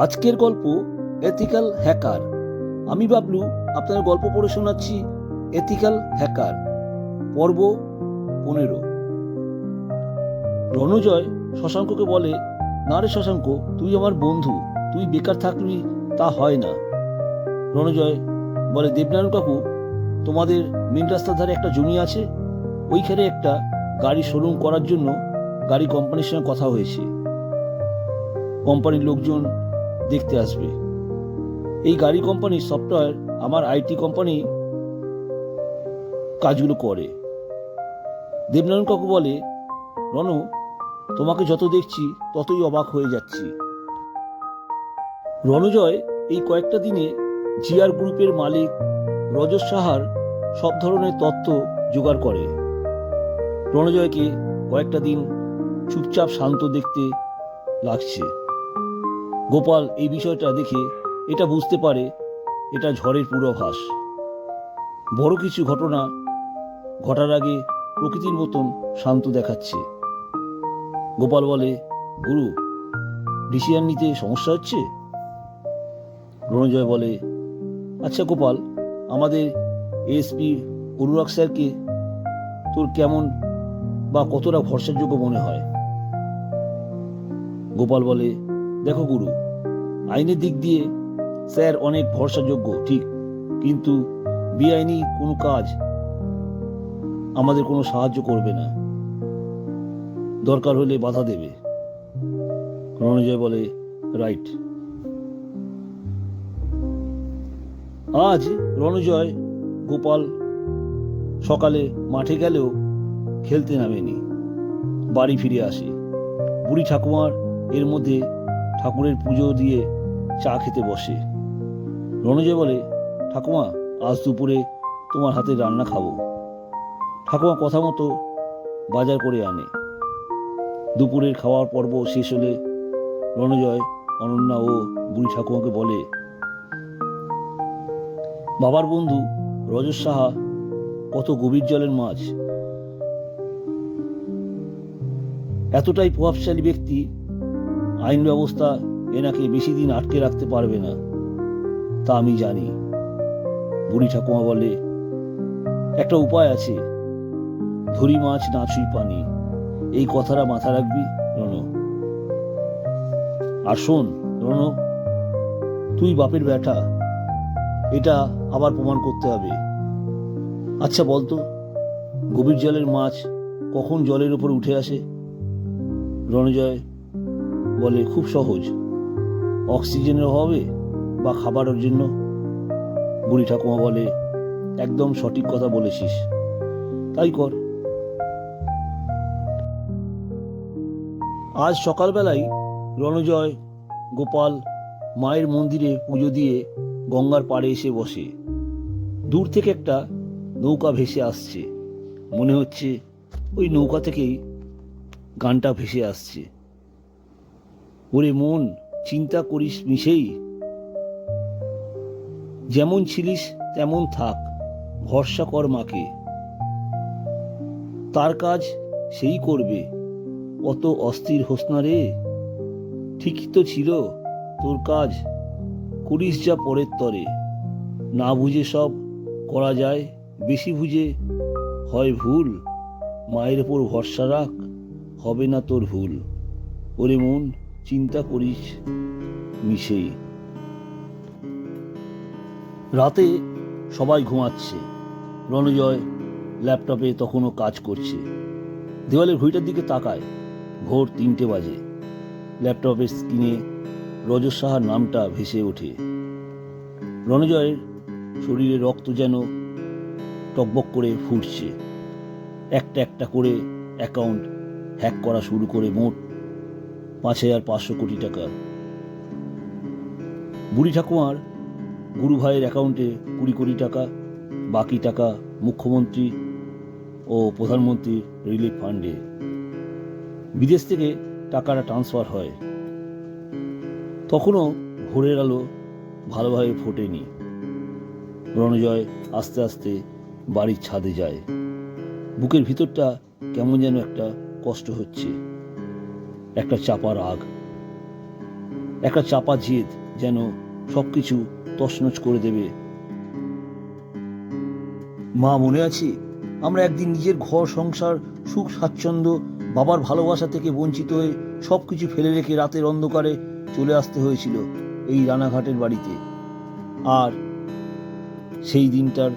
আজকের গল্প ethical hacker. আমি বাবলু আপনার গল্প পড়ে শোনাচ্ছি এথিক্যাল হ্যাকার পর্ব 15। রণজয় শশাঙ্ককে বলে, না রে শশাঙ্ক, তুই আমার বন্ধু, তুই বেকার থাকবি তা হয় না। রণজয় বলে, দেবনারায়ণ কাকু, তোমাদের মেন রাস্তার ধারে একটা জমি আছে, ওইখানে একটা গাড়ি শোরুম করার জন্য গাড়ি কোম্পানির সঙ্গে কথা হয়েছে। কোম্পানির লোকজন দেখতে আসবে। এই গাড়ি কোম্পানির সফটওয়্যার আমার আইটি কোম্পানি কাজগুলো করে। দেবনারায়ণ কাকু বলে, রণ, তোমাকে যত দেখছি ততই অবাক হয়ে যাচ্ছি। রণজয় এই কয়েকটা দিনে জিআর গ্রুপের মালিক রজত সাহার সব ধরনের তথ্য জোগাড় করে। রণজয়কে কয়েকটা দিন চুপচাপ শান্ত দেখতে লাগছে। গোপাল এই বিষয়টা দেখে এটা বুঝতে পারে এটা ঝড়ের পূর্বাভাস। বড় কিছু ঘটনা ঘটার আগে প্রকৃতির মতন শান্ত দেখাচ্ছে। গোপাল বলে, গুরু, ডিসিশন নিতে সমস্যা হচ্ছে? রণজয় বলে, আচ্ছা গোপাল, আমাদের এএসপি অনুরাগ স্যারকে তোর কেমন বা কতটা ভরসাযোগ্য মনে হয়? গোপাল বলে, দেখো গুরু, আইনের দিক দিয়ে স্যার অনেক ভরসাযোগ্য ঠিক, কিন্তু বেআইনি কোনো কাজ আমাদের কোনো সাহায্য করবে না, দরকার হলে বাধা দেবে। রণজয় বলে, রাইট। আজ রণজয় গোপাল সকালে মাঠে গেলেও খেলতে নামেনি, বাড়ি ফিরে আসে। বুড়ি ঠাকুমার এর মধ্যে ঠাকুরের পুজো দিয়ে চা খেতে বসে। রণজয় বলে, ঠাকুমা, আজ দুপুরে তোমার হাতে রান্না খাবো। ঠাকুমা কথা মতো বাজার করে আনে। দুপুরের খাওয়ার পর্ব শেষ হলে রণজয় অনন্যা ও বুড়ি ঠাকুমাকে বলে, বাবার বন্ধু রজত সাহা কত গভীর জলের মাছ, এতটাই প্রভাবশালী ব্যক্তি, আইন ব্যবস্থা এনাকে বেশি দিন আটকে রাখতে পারবে না, তা আমি জানি। বুড়ি ঠাকুমা বলে, একটা উপায় আছে, ধরি মাছ না ছুঁই পানি, এই কথাটা মাথা রাখবি রণ। আর শোন রণ, তুই বাপের ব্যাটা, এটা আবার প্রমাণ করতে হবে। আচ্ছা বলতো, গভীর জলের মাছ কখন জলের উপর উঠে আসে? রণজয় বলে, খুব সহজ, অক্সিজেনের অভাবে বা খাবারের জন্য। বুড়ি ঠাকুমা বলে, একদম সঠিক কথা বলেছিস, তাই কর। আজ সকালবেলায় রণজয় গোপাল মায়ের মন্দিরে পুজো দিয়ে গঙ্গার পাড়ে এসে বসে। দূর থেকে একটা নৌকা ভেসে আসছে, মনে হচ্ছে ওই নৌকা থেকেই গানটা ভেসে আসছে। ওরে মন, চিন্তা করিস মিশেই, যেমন ছিলিস তেমন থাক, ভরসা কর মাকে, তার কাজ সেই করবে, অত অস্থির হোস না রে, ঠিকই তো ছিল তোর কাজ, করিস যা পরের তরে, না বুঝে সব করা যায়, বেশি বুঝে হয় ভুল, মায়ের ওপর ভরসা রাখ, হবে না তোর ভুল, ওরে মন, চিন্তা করিস মিশেই। রাতে সবাই ঘুমাচ্ছে। রণজয় ল্যাপটপে তখনও কাজ করছে। দেওয়ালের ঘড়িটার দিকে তাকায়, ভোর 3টে বাজে। ল্যাপটপের স্ক্রিনে রজত সাহার নামটা ভেসে ওঠে। রণজয়ের শরীরে রক্ত যেন টকবক করে ফুটছে। একটা একটা করে অ্যাকাউন্ট হ্যাক করা শুরু করে মোট 5,500 কোটি টাকা। বুড়ি ঠাকুমার গুরু ভাইয়ের অ্যাকাউন্টে 20 কোটি টাকা, বাকি টাকা মুখ্যমন্ত্রী ও প্রধানমন্ত্রীর রিলিফ ফান্ডে। বিদেশ থেকে টাকাটা ট্রান্সফার হয়। তখনও ভোরের আলো ভালোভাবে ফোটেনি। রণজয় আস্তে আস্তে বাড়ির ছাদে যায়। বুকের ভিতরটা কেমন যেন একটা কষ্ট হচ্ছে, একটা চাপা রাগ। একটা চাপা জেদ যেন সবকিছু তছনছ করে দেবে। মা, মনে আছে আমরা একদিন নিজের ঘর সংসার সুখ স্বাচ্ছন্দ্য বাবার ভালোবাসা থেকে বঞ্চিত হয়ে সবকিছু ফেলে রেখে রাতের অন্ধকারে চলে আসতে হয়েছিল এই রানাঘাটের বাড়িতে। আর সেই দিনটার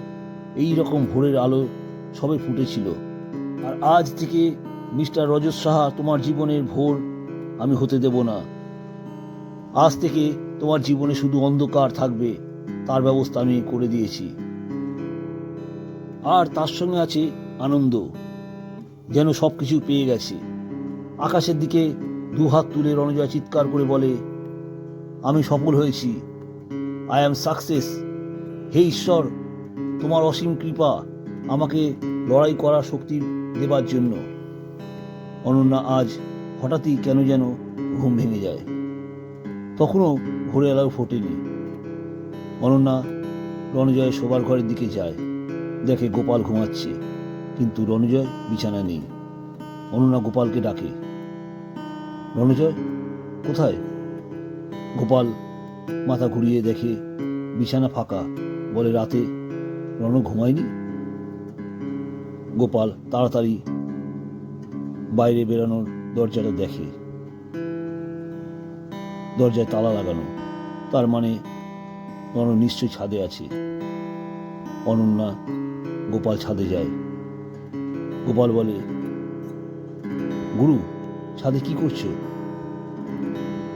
এই রকম ভোরের আলো সবে ফুটেছিল। আর আজ থেকে মিস্টার রজত সাহা, তোমার জীবনের ভোর আমি হতে দেব না। আজ থেকে তোমার জীবনে শুধু অন্ধকার থাকবে, তার ব্যবস্থা আমি করে দিয়েছি। আর তার সঙ্গে আছে আনন্দ, যেন সবকিছু পেয়ে গেছে। আকাশের দিকে দুহাত তুলে রণজয় চিৎকার করে বলে, আমি সফল হয়েছি, আই অ্যাম সাকসেস। হে ঈশ্বর, তোমার অসীম কৃপা আমাকে লড়াই করার শক্তি দেবার জন্য। অনন্যা আজ হঠাৎই কেন যেন ঘুম ভেঙে যায়। তখনও ভোরের আলো ফোটেনি। অনন্যা রণজয়ের শোবার ঘরের দিকে যায়, দেখে গোপাল ঘুমাচ্ছে, কিন্তু রণজয় বিছানা নেই। অনন্যা গোপালকে ডাকে, রণজয় কোথায়? গোপাল মাথা ঘুরিয়ে দেখে বিছানা ফাঁকা, বলে, রাতে রণ ঘুমায়নি? গোপাল তাড়াতাড়ি বাইরে বেরানোর দরজাটা দেখে, দরজায় তালা লাগানো, তার মানে রণ নিশ্চয়ই ছাদে আছে। অনন্যা গোপাল ছাদে যায়। গোপাল বলে, গুরু, ছাদে কি করছো?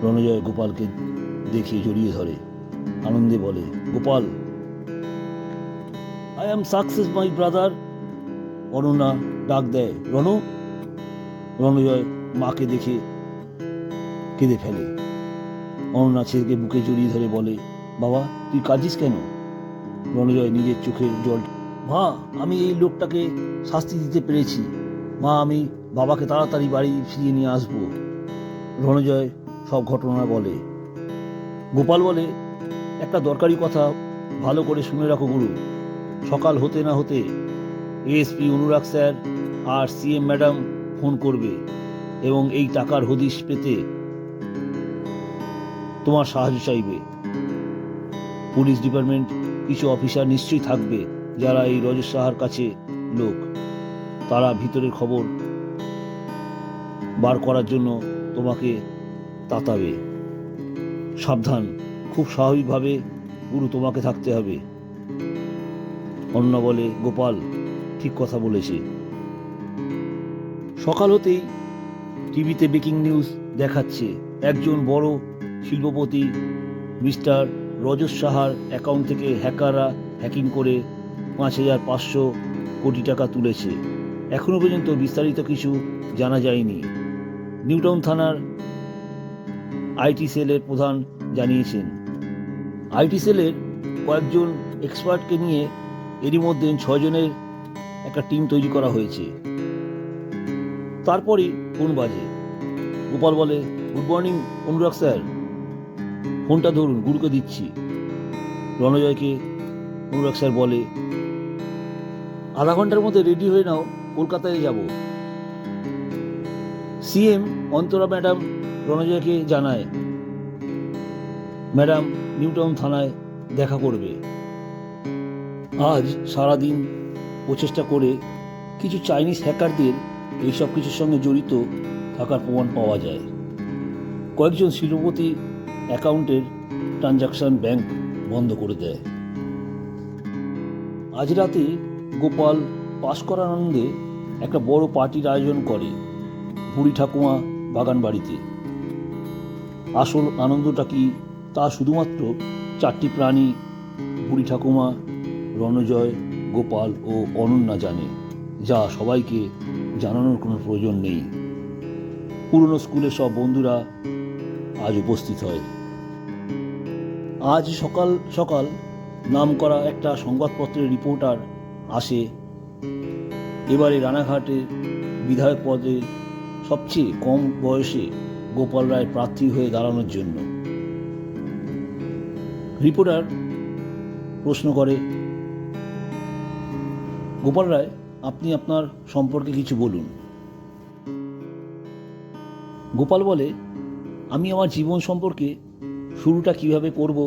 রণজয় গোপালকে দেখে জড়িয়ে ধরে, আনন্দে বলে, Gopal, I am success my brother. Ananya ডাক দেয়, রণ। রণজয় মাকে দেখে কেঁদে ফেলে। অনন্যা ছেলেকে বুকে জড়িয়ে ধরে বলে, বাবা, তুই কাঁদিস কেন? রণজয় নিজের চোখের জল, মা, আমি এই লোকটাকে শাস্তি দিতে পেরেছি। মা, আমি বাবাকে তাড়াতাড়ি বাড়ি ফিরিয়ে নিয়ে আসবো। রণজয় সব ঘটনা বলে। গোপাল বলে, একটা দরকারি কথা ভালো করে শুনে রাখো গুরু। সকাল হতে না হতে এএসপি অনুরাগ স্যার আর সিএম ম্যাডাম ফোন করবে এবং এই টাকার হদিশ পেতে তোমার সাহায্য চাইবে। পুলিশ ডিপার্টমেন্ট কিছু অফিসার নিশ্চয়ই থাকবে যারা এই রজত সাহার কাছে লোক। তারা ভিতরের খবর বার করার জন্য তোমাকে তাতাবে। সাবধান, খুব স্বাভাবিকভাবে গুরু তোমাকে থাকতে হবে। অন্য বলে, গোপাল ঠিক কথা বলেছে। সকাল হতেই টিভিতে ব্রেকিং নিউজ দেখাচ্ছে, একজন বড় শিল্পপতি মিস্টার রজত সাহার অ্যাকাউন্ট থেকে হ্যাকাররা হ্যাকিং করে 5,500 কোটি টাকা তুলেছে। এখনো পর্যন্ত বিস্তারিত কিছু জানা যায়নি। নিউটাউন থানার আইটি সেলের প্রধান জানিয়েছেন, আইটি সেলের কয়েকজন এক্সপার্টকে নিয়ে এরই মধ্যে 6 জনের একটা টিম তৈরি করা হয়েছে। তারপরই ফোন বাজে। গোপাল বলে, গুড মর্নিং অনুরাগ স্যার। ফোনটা ধরুন, গুরুকে দিচ্ছি। রণজয়কে অনুরাগ স্যার বলে, আধা ঘন্টার মধ্যে রেডি হয়ে নাও, কলকাতায় যাব। সিএম অন্তরা ম্যাডাম রণজয়কে জানায়, ম্যাডাম নিউটাউন থানায় দেখা করবে। আজ সারাদিন প্রচেষ্টা করে কিছু চাইনিজ হ্যাকারদের এইসব কিছুর সঙ্গে জড়িত থাকার প্রমাণ পাওয়া যায়। কয়েকজন শিল্পপতি অ্যাকাউন্টের ট্রানজাকশন ব্যাংক বন্ধ করে দেয়। আজ রাতে গোপাল পাশ করার আনন্দে একটা বড় পার্টির আয়োজন করে বুড়ি ঠাকুমা বাগান বাড়িতে। আসল আনন্দটা কি তা শুধুমাত্র 4টি প্রাণী বুড়ি ঠাকুমা, রণজয়, গোপাল ও অনন্যা জানে, যা সবাইকে জানানোর কোনো প্রয়োজন নেই। পুরনো স্কুলের সব বন্ধুরা আজ উপস্থিত হয়। আজ সকাল সকাল নাম করা একটা সংবাদপত্রের রিপোর্টার আসে এবারে রানাঘাটের বিধায়ক পদে সবচেয়ে কম বয়সে গোপাল রায় প্রার্থী হয়ে দাঁড়ানোর জন্য। রিপোর্টার প্রশ্ন করে, গোপাল রায়, আপনি আপনার সম্পর্কে কিছু বলুন। গোপাল বলে, আমি আমার জীবন সম্পর্কে শুরুটা কিভাবে করব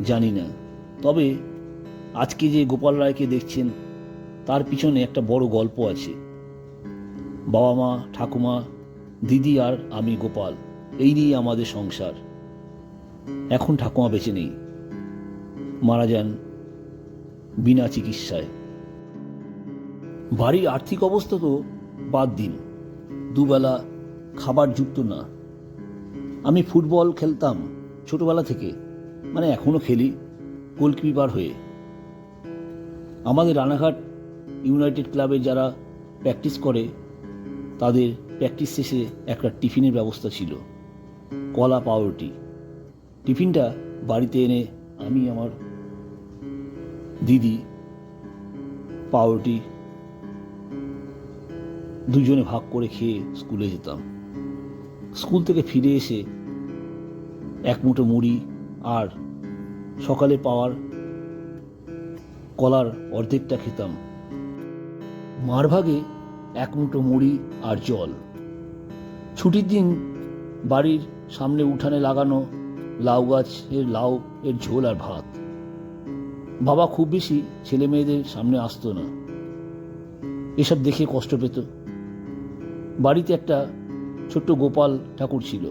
জানি না, তবে আজকে যে গোপাল রায়কে দেখছেন তার পিছনে একটা বড় গল্প আছে। বাবা মা, ঠাকুমা, দিদি আর আমি গোপাল, এই নিয়ে আমাদের সংসার। এখন ঠাকুমা বেঁচে নেই, মারা যান বিনা চিকিৎসায়। বাড়ির আর্থিক অবস্থা তো বাদ দিন, দুবেলা খাবার জুটতো না। আমি ফুটবল খেলতাম ছোটবেলা থেকে, মানে এখনো খেলি, গোলকিপার হয়ে। আমাদের রানাঘাট ইউনাইটেড ক্লাবে যারা প্র্যাকটিস করে তাদের প্র্যাকটিস শেষে একটা টিফিনের ব্যবস্থা ছিল, কলা পাউরুটি। টিফিনটা বাড়িতে এনে আমি, আমার দিদি পাউরুটি দুজনে ভাগ করে খেয়ে স্কুলে যেতাম। স্কুল থেকে ফিরে এসে এক মুঠো মুড়ি আর সকালে পাওয়ার কলার অর্ধেকটা খেতাম। মার ভাগে এক মুঠো মুড়ি আর জল। ছুটির দিন বাড়ির সামনে উঠানে লাগানো লাউ গাছের লাউ এর ঝোল আর ভাত। বাবা খুব বেশি ছেলে মেয়েদের সামনে আসতো না, এসব দেখে কষ্ট পেত। বাড়িতে একটা ছোট্ট গোপাল ঠাকুর ছিল,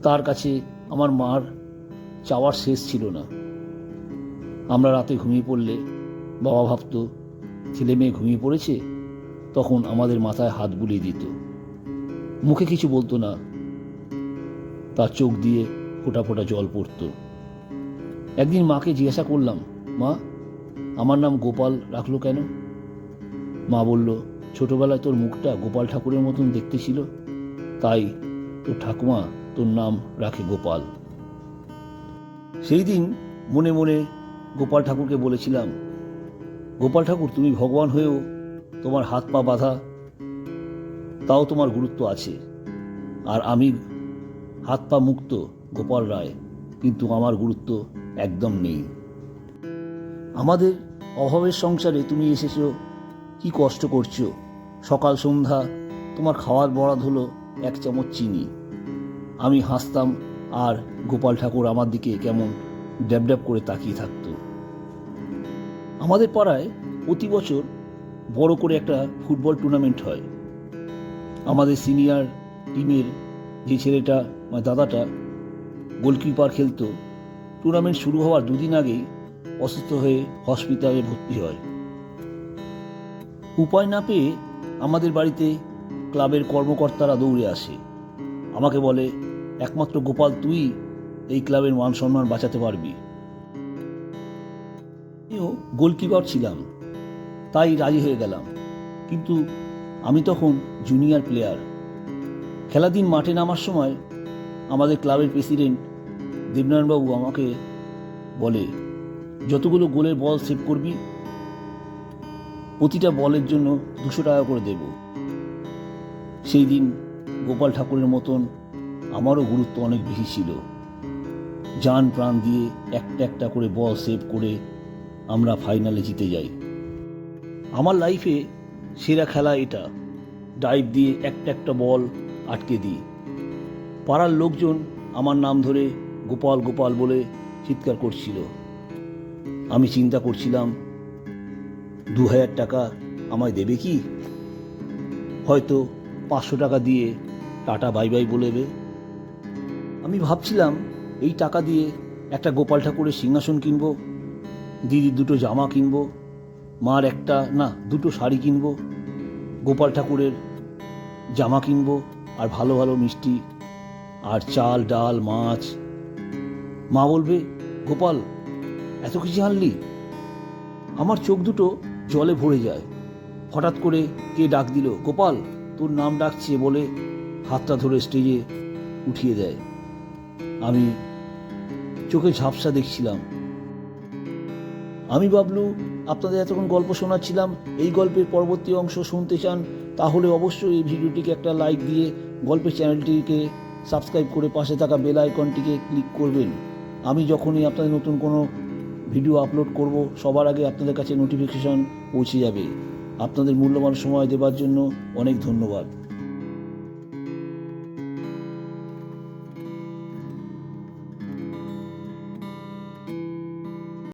তার কাছে আমার মার চাওয়ার শেষ ছিল না। আমরা রাতে ঘুমিয়ে পড়লে বাবা ভাবত ছেলে মেয়ে ঘুমিয়ে পড়েছে, তখন আমাদের মাথায় হাত বুলিয়ে দিত। মুখে কিছু বলতো না, তার চোখ দিয়ে ফোঁটা ফোঁটা জল পড়ত। একদিন মাকে জিজ্ঞাসা করলাম, মা, আমার নাম গোপাল রাখলো কেন? মা বলল, ছোটবেলায় তোর মুখটা গোপাল ঠাকুরের মতন দেখতে ছিল, তাই তোর ঠাকুমা তোর নাম রাখে গোপাল। সেই দিন মনে মনে গোপাল ঠাকুরকে বলেছিলাম, গোপাল ঠাকুর, তুমি ভগবান হয়েও তোমার হাত পা বাঁধা, তাও তোমার গুরুত্ব আছে। আর আমি হাত পা মুক্ত গোপাল রায়, কিন্তু আমার গুরুত্ব একদম নেই। আমাদের অভাবের সংসারে তুমি এসেছো, কি কষ্ট করছো। সকাল সন্ধ্যা তোমার খাওয়ার বরাদ হলো এক চামচ চিনি। আমি হাসতাম আর গোপাল ঠাকুর আমার দিকে কেমন ড্যাব ড্যাব করে তাকিয়ে থাকত। আমাদের পাড়ায় প্রতি বছর বড় করে একটা ফুটবল টুর্নামেন্ট হয়। আমাদের সিনিয়র টিমের যে ছেলেটা, মানে দাদাটা, গোলকিপার খেলতো, টুর্নামেন্ট শুরু হওয়ার দুদিন আগেই অসুস্থ হয়ে হসপিটালে ভর্তি হয়। উপায় না পেয়ে আমাদের বাড়িতে ক্লাবের কর্মকর্তারা দৌড়ে আসে। আমাকে বলে, একমাত্র গোপাল তুই এই ক্লাবের মান সম্মান বাঁচাতে পারবি। আমিও গোলকিপার ছিলাম, তাই রাজি হয়ে গেলাম, কিন্তু আমি তখন জুনিয়র প্লেয়ার। খেলাদিন মাঠে নামার সময় আমাদের ক্লাবের প্রেসিডেন্ট দেবনারায়ণবাবু আমাকে বলে, যতগুলো গোলের বল সেভ করবি প্রতিটা বলের জন্য 200 টাকা করে দেব। সেই দিন গোপাল ঠাকুরের মতন আমারও গুরুত্ব অনেক বেশি ছিল। জান প্রাণ দিয়ে একটা একটা করে বল সেভ করে আমরা ফাইনালে জিতে যাই। আমার লাইফে সেরা খেলা এটা। ডাইভ দিয়ে একটা একটা বল আটকে দিই। পাড়ার লোকজন আমার নাম ধরে গোপাল গোপাল বলে চিৎকার করছিল। আমি চিন্তা করছিলাম, 2000 টাকা আমায় দেবে কি? হয়তো 500 টাকা দিয়ে টাটা বাই বাই বলেবে। আমি ভাবছিলাম, এই টাকা দিয়ে একটা গোপাল ঠাকুরের সিংহাসন কিনবো, দিদির 2টো জামা কিনবো, মার একটা না 2টো শাড়ি কিনবো, গোপাল ঠাকুরের জামা কিনবো, আর ভালো ভালো মিষ্টি আর চাল ডাল মাছ। মা বলবে, গোপাল এত কিছু আনলি? আমার চোখ দুটো জলে ভরে যায়। হঠাৎ করে কে ডাক দিল, গোপাল তোর নাম ডাকছে বলে হাতটা ধরে স্টেজে উঠিয়ে দেয়। আমি চোখে ঝাপসা দেখছিলাম। আমি বাবলু আপনাদের এতক্ষণ গল্প শোনাচ্ছিলাম। এই গল্পের পরবর্তী অংশ শুনতে চান তাহলে অবশ্যই এই ভিডিওটিকে একটা লাইক দিয়ে গল্পের চ্যানেলটিকে সাবস্ক্রাইব করে পাশে থাকা বেল আইকনটিকে ক্লিক করবেন। আমি যখনই আপনাদের নতুন কোনো ভিডিও আপলোড করব সবার আগে আপনাদের কাছে নোটিফিকেশন পৌঁছে যাবে। আপনাদের মূল্যবান সময় দেওয়ার জন্য অনেক ধন্যবাদ।